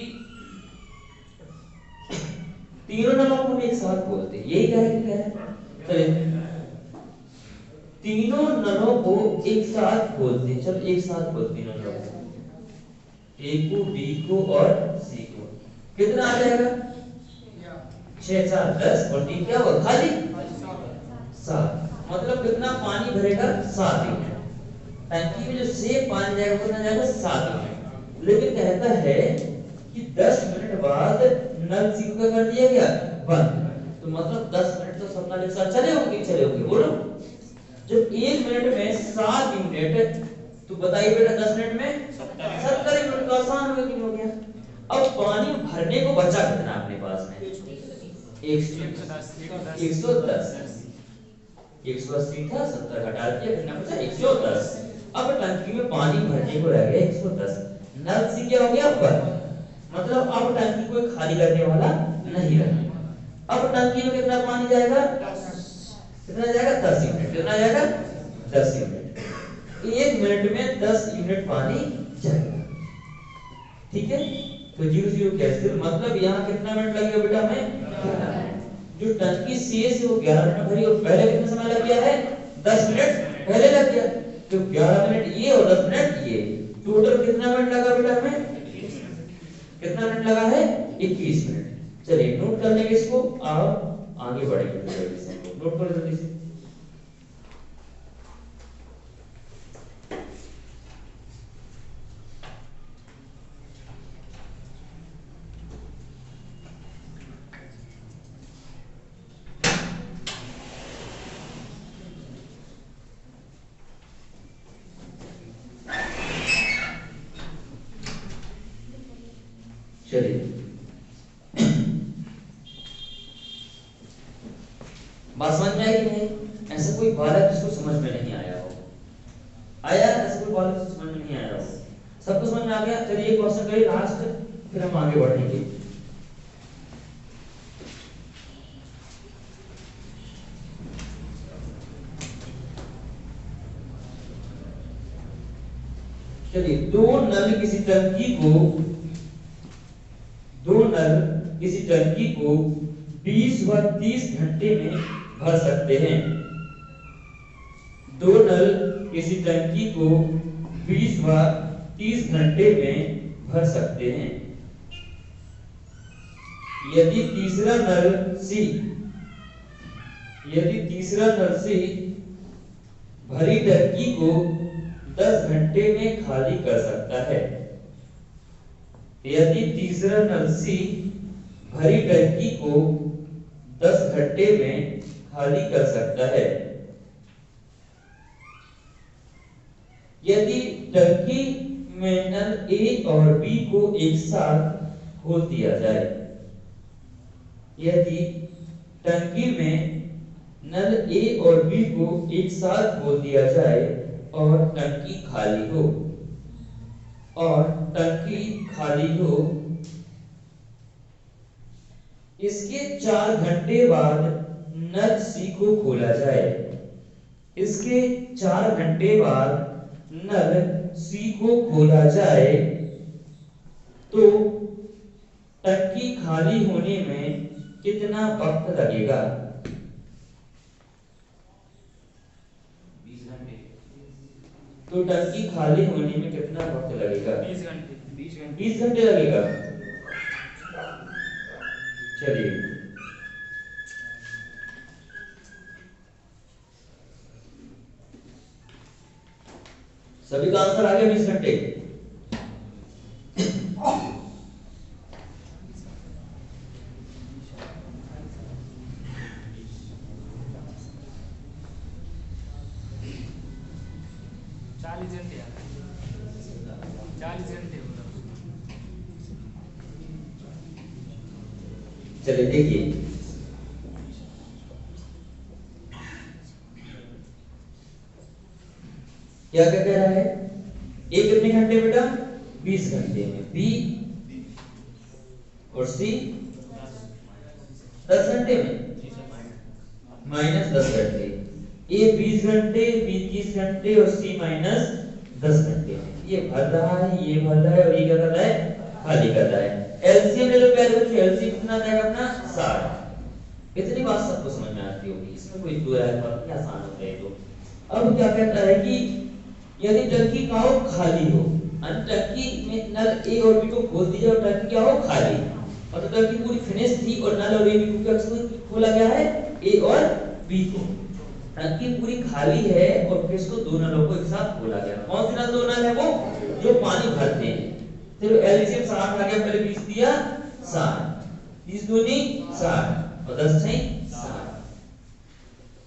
तीनों नलों को एक साथ बोलते हैं। यही क्या है? चलिए तीनों नलों को एक साथ बोलते हैं। चलो एक साथ बोलते हैं नलों को, ए को, बी को और सी को। कितना आ जाएगा? 6 4 10 और 3 क्या होगा? खाली 7। मतलब कितना पानी भरेगा? 7 यूनिट। टंकी में जो सेब पानी जाएगा कितना जाएगा? 7 यूनिट। लेकिन कहता है कि 10 मिनट बाद नल सी को कर दिया गया बंद। तो मतलब 10 मिनट तो सब नल एक साथ चले होंगे? चले होंगे। बोलो, जब 1 मिनट में 7 यूनिट, तो बताइए बेटा 10 मिनट में 70 यूनिट। तो आसान हो गया, हो गया। अब पानी भरने को बचा कितना अपने पास में? 110। 180 था, 70 घटा दिया, कितना बचा? 110। अब टंकी में पानी भरने को रह गया 110। नल से क्या हो गया? बंद। मतलब अब टंकी को खाली करने वाला नहीं रहा। अब टंकी में कितना पानी जाएगा? कितना जाएगा? 10 यूनिट। कितना जाएगा? 10 यूनिट। 1 मिनट में 10 यूनिट पानी जाएगा। ठीक है, तो 0 0 कैंसिल। मतलब यहाँ कितना मिनट लगेगा बेटा? हमें जो टंकी शेष है वो 11 मिनट भरी और पहले कितना समय लग गया है? 10 मिनट पहले लग गया। तो 11 मिनट ये और 10 मिनट ये, टोटल कितना मिनट लगा बेटा हमें? कितना मिनट लगा है? 21 मिनट। चलिए नोट कर लेंगे इसको और आगे बढ़ेंगे जल्दी से। नोट करो जल्दी से। चलिए बात समझ में आई कि नहीं? ऐसा कोई बालक जिसको समझ में नहीं आया हो? आया? ऐसा कोई बालक जिसको समझ में नहीं आया हो? सबको समझ में आ गया? चलिए क्वेश्चन करिए लास्ट, फिर हम आगे बढ़ेंगे। चलिए दो नल किसी टंकी को 20 व 30 घंटे में भर सकते हैं। दो नल किसी टंकी को 20 व 30 घंटे में भर सकते हैं। यदि तीसरा नल सी भरी टंकी को 10 घंटे में खाली कर सकता है। यदि तीसरा नल सी भरी टंकी को 10 घंटे में खाली कर सकता है। यदि टंकी में नल ए और बी को एक साथ खोल दिया जाए। यदि टंकी में नल ए और बी को एक साथ खोल दिया जाए और टंकी खाली हो, इसके 4 घंटे बाद नल सी को खोला जाए। इसके 4 घंटे बाद नल सी को खोला जाए तो टंकी खाली होने में कितना वक्त लगेगा? 20 घंटे। तो टंकी खाली होने में कितना वक्त लगेगा? 20 घंटे। 20 घंटे लगेगा। चलिए सभी का आंसर आ गया 20 घंटे। चलिए देखिए क्या क्या कह रहा है? ए कितने घंटे बेटा? 20 घंटे में। बी और सी 10 घंटे में, -10 घंटे। ए 20 घंटे, बी 30 घंटे और सी -10 घंटे में। ये भर रहा है, ये भर रहा है और ये क्या कर रहा है? खाली कर रहा है। एलसीएम ले लो प्यारे बच्चों। एलसीएम कितना आता है अपना? 60। इतनी बात सबको समझ में आती होगी, इसमें कोई दो राय बात नहीं, आसान होता है। तो अब क्या कहता है कि यदि टंकी का हो खाली हो, टंकी में नल ए और बी को खोल दिया और टंकी क्या हो? खाली। और तो टंकी पूरी फिनिश थी और नल और ए बी को क्या खोला गया है? ए और बी को। टंकी पूरी खाली है और फिर इसको दो नलों को एक साथ खोला गया। कौन सी नल? दो नल है वो जो पानी भरते हैं। चलो एलसीएम 60 आ गया, पहले 20 दिया 60, 30 दूनी 60 और 10 6 60।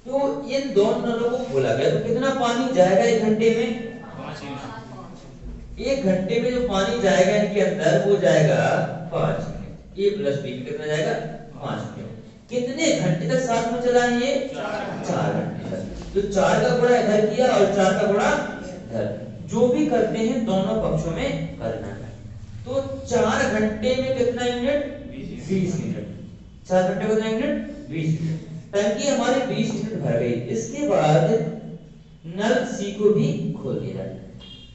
तो इन दोनों नलों को खोला गया तो कितना पानी जाएगा 1 घंटे में? 1 घंटे में जो पानी जाएगा इनके अंदर वो जाएगा 5 मिनट। ए प्लस बी कितना जाएगा? 5 मिनट। कितने घंटे तक साथ में चला है ये? 4 घंटे तक। तो 4 का गुणा इधर किया और 4 का गुणा इधर। जो भी करते हैं दोनों पक्षों में करना है। तो 4 घंटे में कितना यूनिट? 20 मिनट। 4 घंटे कितना यूनिट? 20 मिनट। टंकी हमारी 20 मिनट भर गई। इसके बाद नल सी को भी खोल दिया।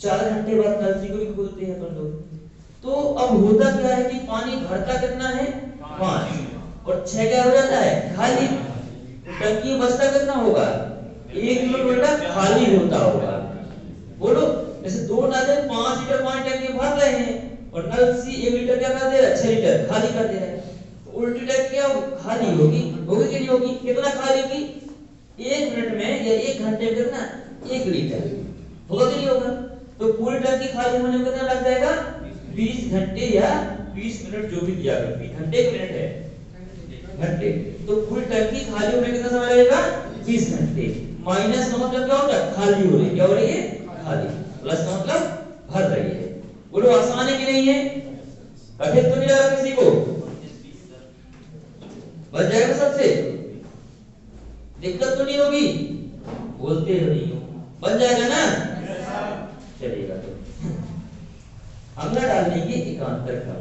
4 घंटे बाद नल सी को भी खोलते हैं अपन लोग। तो अब होता क्या है कि पानी भरता कितना है? 5 और 6 क्या हो जाता है? खाली। तो टंकी बचता कितना होगा? 1 लीटर खाली होता होगा। बोलो जैसे 2 नल 5 लीटर पानी टंकी भर रहे हैं और नल सी 1 लीटर क्या कर दे रहा है? 6 लीटर खाली कर दे रहा है। तो उल्टी टंकी क्या खाली होगी, होगी कि नहीं होगी? कितना खाली होगी? 1 मिनट में या 1 घंटे में कितना? 1 लीटर होगा कि नहीं होगा? तो पूरी टंकी खाली होने में कितना लग जाएगा? 20 घंटे या 20 मिनट, जो भी दिया गया। घंटे के मिनट है घंटे, तो पूरी टंकी खाली होने में कितना समय लगेगा? 20 घंटे। माइनस का मतलब क्या होता है? खाली हो रही है। क्या हो रही है? खाली। प्लस का मतलब भर रही है। बोलो आसान है कि नहीं है? कठिन तो नहीं लगा किसी को? बच जाएगा सबसे? दिक्कत तो नहीं होगी? बोलते नहीं हो। बन जाएगा ना? चलेगा। तो अगला डाल देंगे एकांतर का।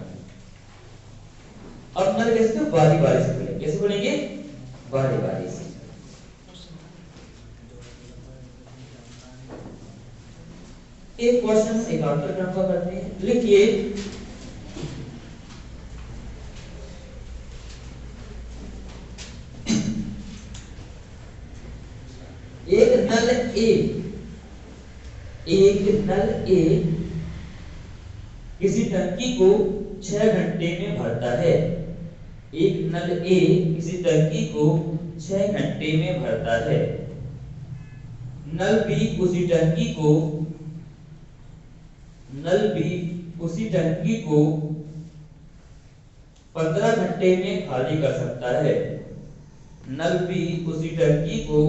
अब नल कैसे? बारी बारी से खुलेंगे। कैसे खुलेंगे? बारी बारी से। एक क्वेश्चन एकांतर क्रम का करते हैं। लिखिए, एक नल ए किसी टंकी को 6 घंटे में भरता है। एक नल ए किसी टंकी को 6 घंटे में भरता है। नल बी उसी टंकी को 15 घंटे में खाली कर सकता है। नल बी उसी टंकी को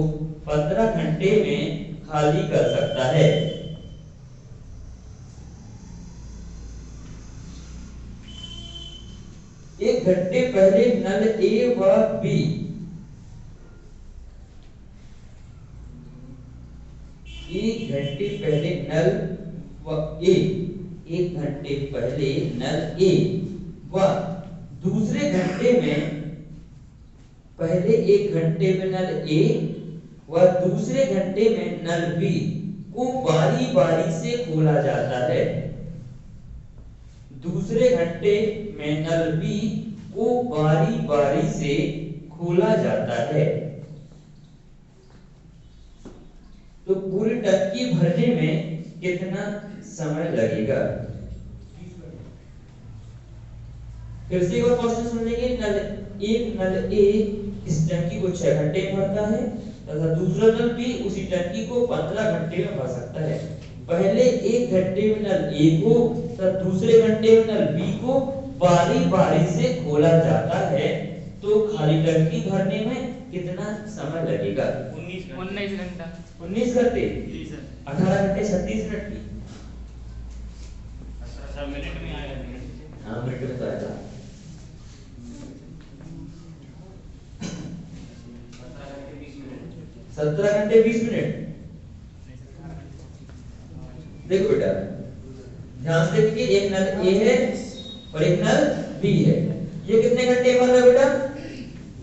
15 घंटे में खाली कर सकता है। एक घंटे पहले नल ए व बी एक घंटे पहले नल ए व दूसरे घंटे में पहले 1 घंटे में नल ए व दूसरे घंटे में नल बी को बारी बारी से खोला जाता है। दूसरे घंटे में नल बी को बारी बारी से खोला जाता है। तो पूरी टंकी भरने में कितना समय लगेगा? फिर से एक बार क्वेश्चन सुन लेंगे। नल ए इस टंकी को 6 घंटे में भरता है तथा दूसरा नल बी उसी टंकी को 15 घंटे में भर सकता है। पहले 1 घंटे में नल ए को तथा दूसरे घंटे में नल बी को बारी बारी से खोला जाता है। तो खाली टंकी भरने में कितना समय लगेगा? 19 घंटा। 19 घंटे? जी सर। 18 घंटे 36 मिनट की। सर मिनट में आएगा। हाँ मिनट में तो आएगा। 17 घंटे 20 मिनट। देखो बेटा ध्यान से देखिए, एक नल ए है और एक नल बी है। ये कितने घंटे भर रहा है बेटा?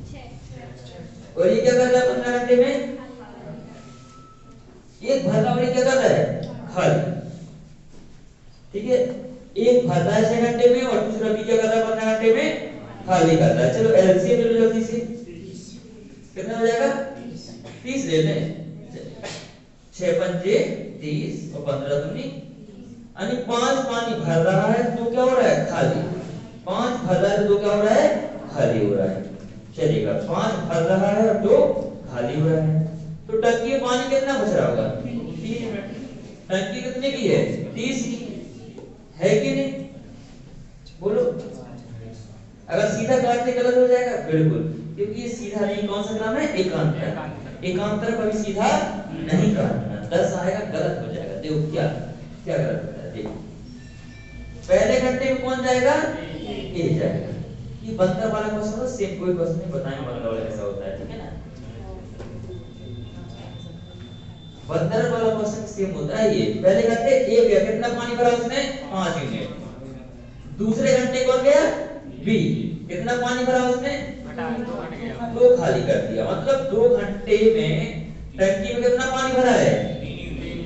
6। और ये क्या कर रहा है 15 घंटे में? एक भर रहा और ये क्या कर रहा है? खाली। ठीक है, एक भर रहा है 6 घंटे में और दूसरा बी क्या कर रहा है 15 घंटे में? खाली कर रहा है। चलो एलसीएम ले लो जल्दी से। कितना हो जाएगा? 30 ले लें। 6 पंजे 30 और 15 दूनी, यानी 5 पानी भर रहा है तो क्या हो रहा है? खाली। 5 भर रहा है तो क्या हो रहा है? खाली हो रहा है। चलेगा, 5 भर रहा है और 2 खाली हो रहा है। तो टंकी में पानी कितना बच रहा होगा? 3 मिनट। टंकी कितने की है? 30 की है कि नहीं? बोलो। अगर सीधा काटते गलत हो जाएगा? बिल्कुल, क्योंकि ये सीधा नहीं। कौन सा क्रम है? एकांतर। एकांतर कभी सीधा नहीं काटना। 10 आएगा गलत हो जाएगा। देखो क्या क्या गलत हो जाएगा। देखो पहले घंटे में कौन जाएगा? ए जाएगा। ये बंदर वाला क्वेश्चन है, सेम कोई क्वेश्चन नहीं बताएंगे बंदर वाला कैसा होता है। ठीक है ना? बंदर वाला क्वेश्चन सेम होता है। ये पहले घंटे ए गया, कितना पानी भरा उसने? 5 यूनिट। दूसरे घंटे कौन गया? बी। कितना पानी भरा उसने? 2 खाली कर दिया। मतलब 2 घंटे में टंकी में कितना पानी भरा है? 3 यूनिट।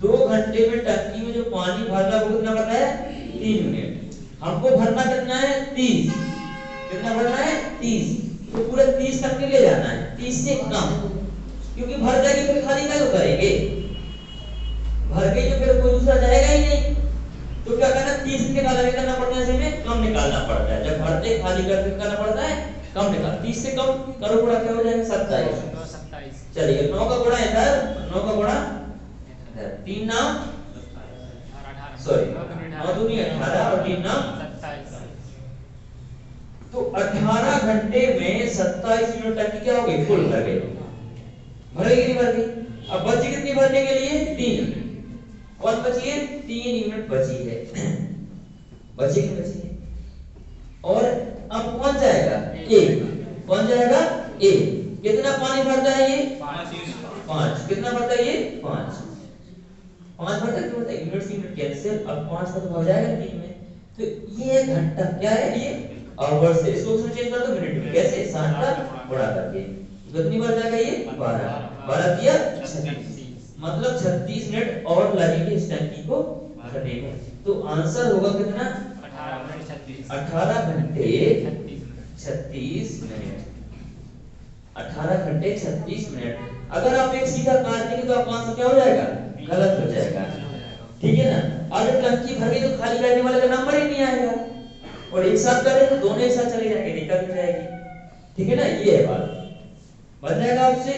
2 घंटे में टंकी में जो पानी भर रहा है वो कितना भर रहा है? 3 यूनिट। हमको भरना कितना है? 30। कितना भरना है? 30। तो पूरा 30 तक ले जाना है, 30 से कम, क्योंकि भर जाएगी फिर खाली क्या करेंगे? भर के जो फिर कोई दूसरा जाएगा ही नहीं। तो क्या करना? 30 निकाला भी करना पड़ता है, ऐसे में कम निकालना पड़ता है। जब भरते खाली करके करना पड़ता है, कम निकाल 30 से कम करो गुणा क्या हो जाएगा 27। 27 चलिए 9 का गुणा इधर, 9 का गुणा इधर, 3 नाम सॉरी 9 दूनी 18 और 3 नाम 27। तो 18 घंटे में 27 यूनिट टंकी क्या हो गई, फुल कर गई, भरेगी नहीं भरती। अब बची कितनी भरने के लिए, 3। कौन बची है, 3 यूनिट बची है, बची की बची है। और अब कौन जाएगा, ए, कौन जाएगा, ए। कितना पानी भरता है ये, 5। कितना भरता है ये, 5 भरता है, क्यों भरता है, यूनिट कैंसिल। अब 5 का तो हो जाएगा 3 में, तो ये घंटा क्या है, ये आवर से, इसको उसमें चेंज कर दो मिनट में, कैसे, 60 का गुणा करके कितनी बार जाएगा ये, 12 दिया 36, मतलब 36 मिनट और लगेंगे इस टंकी को भरने में। तो आंसर होगा कितना, 18 घंटे 36 मिनट, 18 घंटे 36 मिनट। अगर आप एक सीधा काट देंगे तो आपका आंसर क्या हो जाएगा, गलत हो जाएगा, ठीक है ना। अगर टंकी भर गई तो खाली करने वाले का नंबर ही नहीं आएगा, और एक साथ करें तो दोनों एक साथ चले जाएंगे, दिक्कत हो जाएगी, ठीक है ना। ये है बात, बन जाएगा आपसे।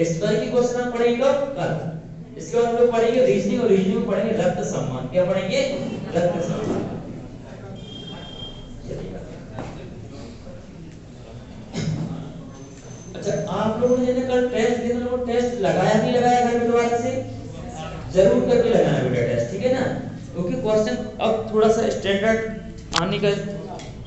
इस तरह की क्वेश्चन हम पढ़ेंगे कल। इसके बाद हम लोग पढ़ेंगे रीजनिंग, और रीजनिंग में पढ़ेंगे रक्त सम्मान। क्या पढ़ेंगे, रक्त सम्मान। अच्छा, आप लोगों ने कल टेस्ट दिया, तो लोग टेस्ट लगाया नहीं लगाया घर में दोबारा से जरूर करके लगाना बेटा टेस्ट, ठीक है ना, क्योंकि क्वेश्चन अब थोड़ा सा स्टैंडर्ड आने का